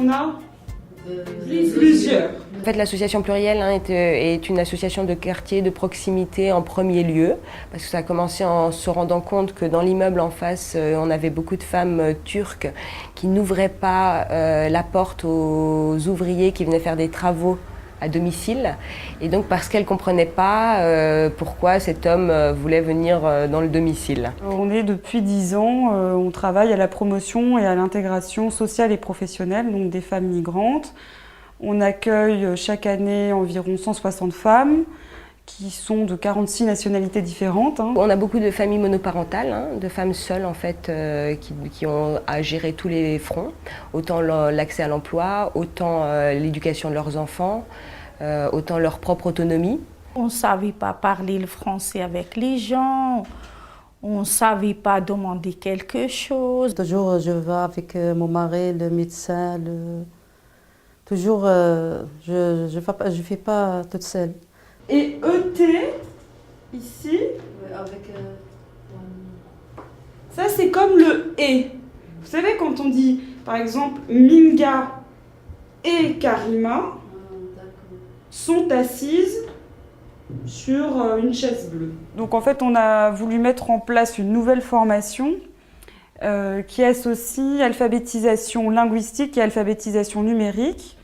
en a plusieurs. En fait, l'association Pluriel est une association de quartier de proximité en premier lieu, parce que ça a commencé en se rendant compte que dans l'immeuble en face, on avait beaucoup de femmes turques qui n'ouvraient pas la porte aux ouvriers qui venaient faire des travaux à domicile, et donc parce qu'elles ne comprenaient pas pourquoi cet homme voulait venir dans le domicile. On est depuis 10 ans, on travaille à la promotion et à l'intégration sociale et professionnelle donc des femmes migrantes. On accueille chaque année environ 160 femmes qui sont de 46 nationalités différentes. On a beaucoup de familles monoparentales, de femmes seules en fait, qui ont à gérer tous les fronts, autant l'accès à l'emploi, autant l'éducation de leurs enfants, autant leur propre autonomie. On ne savait pas parler le français avec les gens, on ne savait pas demander quelque chose. Toujours je vais avec mon mari, le médecin, toujours je ne fais pas toute seule. Et ET, ici, ça c'est comme le et. Vous savez quand on dit par exemple Minga et Karima sont assises sur une chaise bleue. Donc en fait on a voulu mettre en place une nouvelle formation qui associe alphabétisation linguistique et alphabétisation numérique.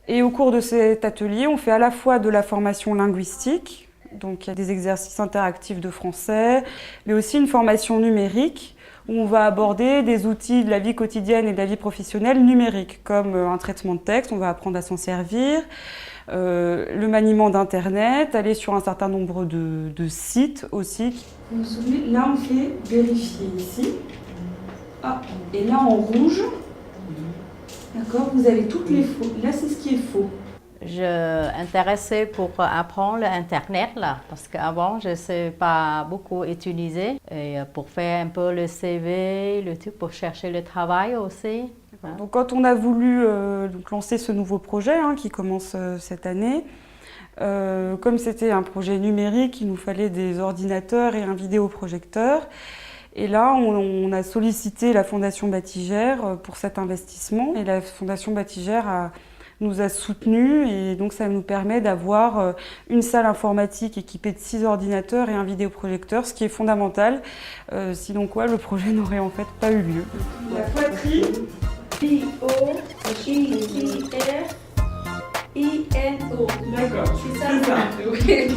Et au cours de cet atelier, on fait à la fois de la formation linguistique, donc il y a des exercices interactifs de français, mais aussi une formation numérique où on va aborder des outils de la vie quotidienne et de la vie professionnelle numérique, comme un traitement de texte, on va apprendre à s'en servir, le maniement d'Internet, aller sur un certain nombre de sites aussi. Vous vous souvenez, là on fait vérifier ici, et là en rouge, d'accord, vous avez toutes les faux. Là, c'est ce qui est faux. Je suis intéressée pour apprendre l'Internet, là, parce qu'avant, je ne sais pas beaucoup utiliser. Et pour faire un peu le CV, le truc pour chercher le travail aussi. Donc, quand on a voulu lancer ce nouveau projet qui commence cette année, comme c'était un projet numérique, il nous fallait des ordinateurs et un vidéoprojecteur. Et là, on a sollicité la Fondation Batigère pour cet investissement. Et la Fondation Batigère nous a soutenus. Et donc, ça nous permet d'avoir une salle informatique équipée de 6 ordinateurs et un vidéoprojecteur, ce qui est fondamental. Sinon, le projet n'aurait en fait pas eu lieu. La poitrine. P-O-J-T-R-I-N-O. D'accord, c'est ça. Oui.